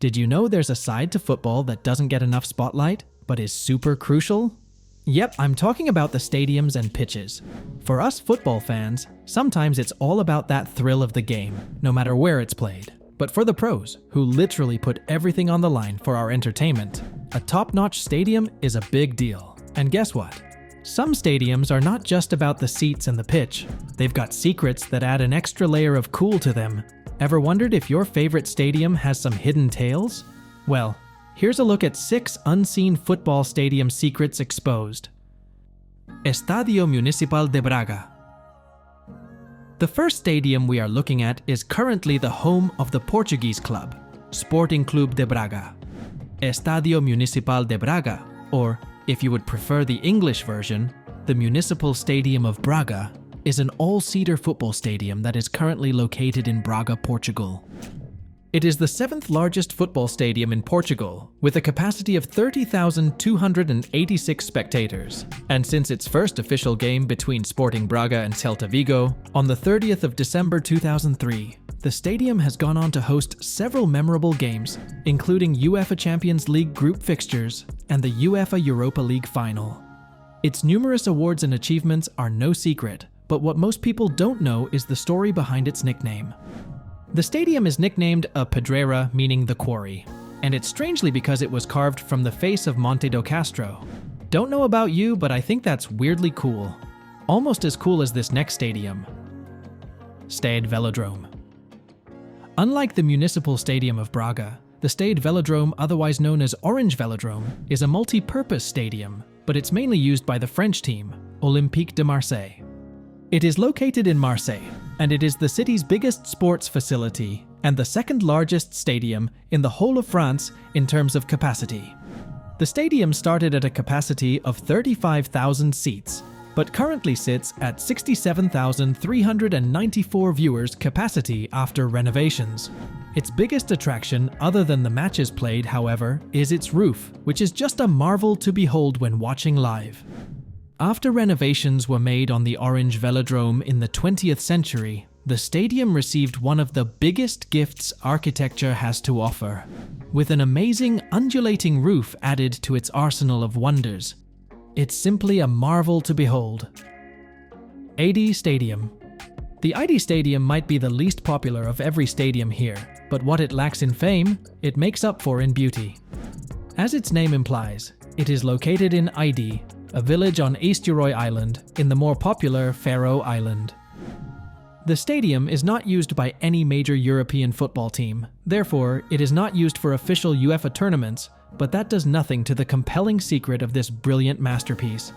Did you know there's a side to football that doesn't get enough spotlight, but is super crucial? Yep, I'm talking about the stadiums and pitches. For us football fans, sometimes it's all about that thrill of the game, no matter where it's played. But for the pros, who literally put everything on the line for our entertainment, a top-notch stadium is a big deal. And guess what? Some stadiums are not just about the seats and the pitch. They've got secrets that add an extra layer of cool to them. Ever wondered if your favorite stadium has some hidden tales? Well, here's a look at 6 unseen football stadium secrets exposed. Estadio Municipal de Braga. The first stadium we are looking at is currently the home of the Portuguese club, Sporting Clube de Braga. Estadio Municipal de Braga, or if you would prefer the English version, the Municipal Stadium of Braga, is an all-seater football stadium that is currently located in Braga, Portugal. It is the 7th largest football stadium in Portugal, with a capacity of 30,286 spectators. And since its first official game between Sporting Braga and Celta Vigo, on the 30th of December 2003, the stadium has gone on to host several memorable games, including UEFA Champions League group fixtures and the UEFA Europa League final. Its numerous awards and achievements are no secret, but what most people don't know is the story behind its nickname. The stadium is nicknamed a Pedreira, meaning the quarry, and it's strangely because it was carved from the face of Monte do Castro. Don't know about you, but I think that's weirdly cool. Almost as cool as this next stadium. Stade Velodrome. Unlike the Municipal Stadium of Braga, the Stade Velodrome, otherwise known as Orange Velodrome, is a multi-purpose stadium, but it's mainly used by the French team, Olympique de Marseille. It is located in Marseille, and it is the city's biggest sports facility and the 2nd largest stadium in the whole of France in terms of capacity. The stadium started at a capacity of 35,000 seats, but currently sits at 67,394 viewers capacity after renovations. Its biggest attraction, other than the matches played, however, is its roof, which is just a marvel to behold when watching live. After renovations were made on the Orange Velodrome in the 20th century, the stadium received one of the biggest gifts architecture has to offer, with an amazing undulating roof added to its arsenal of wonders. It's simply a marvel to behold. ID Stadium. The ID Stadium might be the least popular of every stadium here, but what it lacks in fame, it makes up for in beauty. As its name implies, it is located in ID, a village on Eysturoy Island in the more popular Faroe Island. The stadium is not used by any major European football team, therefore it is not used for official UEFA tournaments, but that does nothing to the compelling secret of this brilliant masterpiece.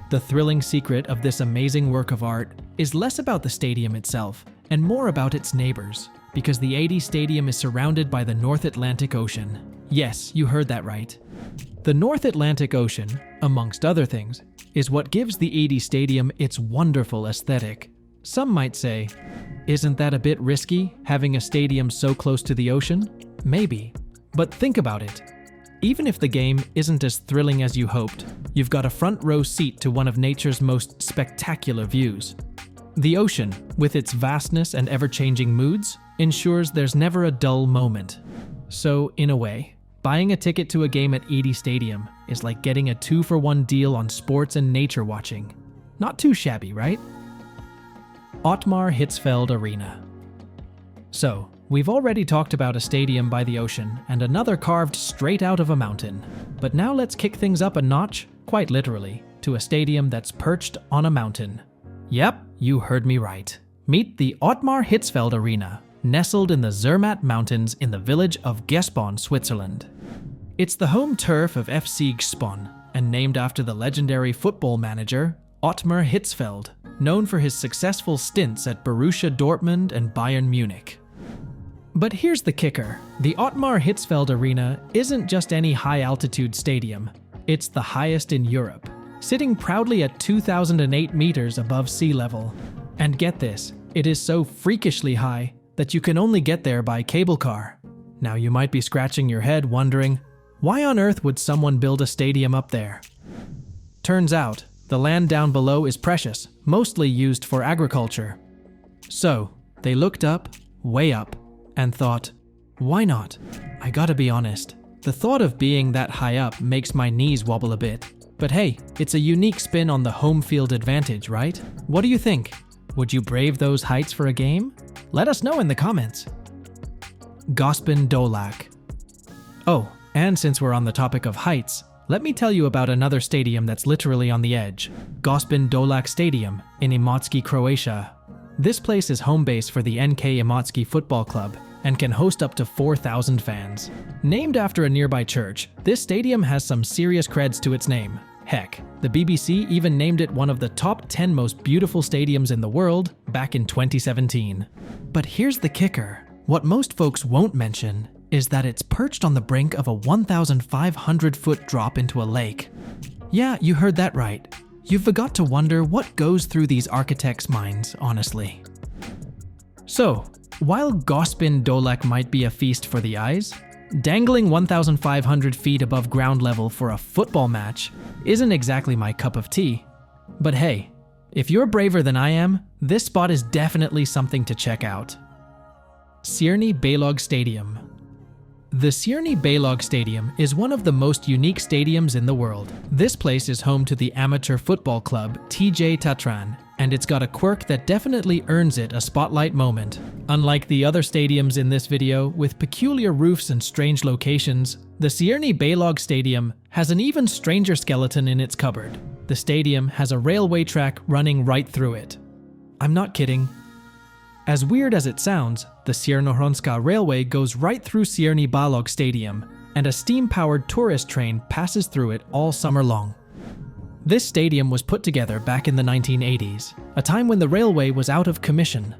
The thrilling secret of this amazing work of art is less about the stadium itself and more about its neighbors, because the ID Stadium is surrounded by the North Atlantic Ocean. Yes, you heard that right. The North Atlantic Ocean, amongst other things, is what gives the ID Stadium its wonderful aesthetic. Some might say, isn't that a bit risky, having a stadium so close to the ocean? Maybe. But think about it. Even if the game isn't as thrilling as you hoped, you've got a front row seat to one of nature's most spectacular views. The ocean, with its vastness and ever-changing moods, ensures there's never a dull moment. So, in a way, buying a ticket to a game at ID Stadium is like getting a 2-for-1 deal on sports and nature watching. Not too shabby, right? Otmar Hitzfeld Arena. So, we've already talked about a stadium by the ocean and another carved straight out of a mountain. But now let's kick things up a notch, quite literally, to a stadium that's perched on a mountain. Yep, you heard me right. Meet the Otmar Hitzfeld Arena, nestled in the Zermatt Mountains in the village of Gespon, Switzerland. It's the home turf of FC Gspon, and named after the legendary football manager, Ottmar Hitzfeld, known for his successful stints at Borussia Dortmund and Bayern Munich. But here's the kicker. The Otmar Hitzfeld Arena isn't just any high-altitude stadium. It's the highest in Europe, sitting proudly at 2,008 meters above sea level. And get this, it is so freakishly high that you can only get there by cable car. Now you might be scratching your head wondering, why on earth would someone build a stadium up there? Turns out, the land down below is precious, mostly used for agriculture. So, they looked up, way up, and thought, Why not? I gotta be honest. The thought of being that high up makes my knees wobble a bit. But hey, it's a unique spin on the home field advantage, right? What do you think? Would you brave those heights for a game? Let us know in the comments. Gospin Dolak. Oh, and since we're on the topic of heights, let me tell you about another stadium that's literally on the edge. Gospin Dolak Stadium in Imotski, Croatia. This place is home base for the NK Imotski Football Club and can host up to 4,000 fans. Named after a nearby church, this stadium has some serious creds to its name. Heck, the BBC even named it one of the top 10 most beautiful stadiums in the world back in 2017. But here's the kicker. What most folks won't mention is that it's perched on the brink of a 1,500-foot drop into a lake. Yeah, you heard that right. You've got to wonder what goes through these architects' minds, honestly. So, while Gospin Dolak might be a feast for the eyes, dangling 1,500 feet above ground level for a football match isn't exactly my cup of tea. But hey, if you're braver than I am, this spot is definitely something to check out. Sierni Baylog Stadium. The Sierni Baylog Stadium is one of the most unique stadiums in the world. This place is home to the amateur football club TJ Tatran, and it's got a quirk that definitely earns it a spotlight moment. Unlike the other stadiums in this video with peculiar roofs and strange locations, the Sierni Baylog Stadium has an even stranger skeleton in its cupboard. The stadium has a railway track running right through it. I'm not kidding. As weird as it sounds, the Ciernohronska Railway goes right through Sierni Baylog Stadium, and a steam-powered tourist train passes through it all summer long. This stadium was put together back in the 1980s, a time when the railway was out of commission.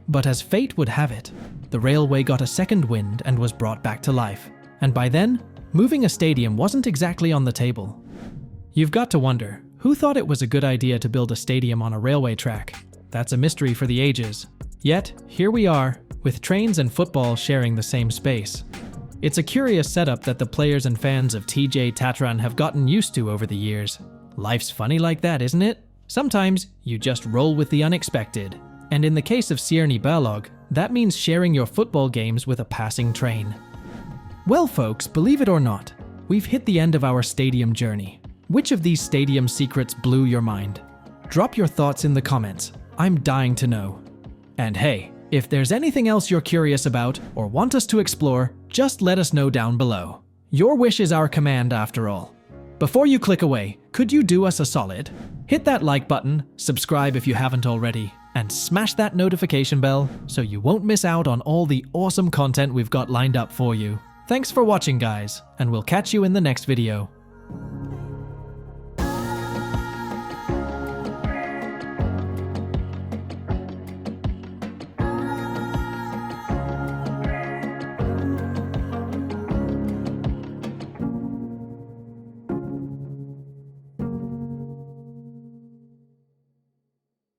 But as fate would have it, the railway got a second wind and was brought back to life. And by then, moving a stadium wasn't exactly on the table. You've got to wonder, who thought it was a good idea to build a stadium on a railway track? That's a mystery for the ages. Yet, here we are, with trains and football sharing the same space. It's a curious setup that the players and fans of TJ Tatran have gotten used to over the years. Life's funny like that, isn't it? Sometimes, you just roll with the unexpected. And in the case of Sierni Baylog, that means sharing your football games with a passing train. Well folks, believe it or not, we've hit the end of our stadium journey. Which of these stadium secrets blew your mind? Drop your thoughts in the comments. I'm dying to know. And hey, if there's anything else you're curious about or want us to explore, just let us know down below. Your wish is our command after all. Before you click away, could you do us a solid? Hit that like button, subscribe if you haven't already, and smash that notification bell so you won't miss out on all the awesome content we've got lined up for you. Thanks for watching guys, and we'll catch you in the next video.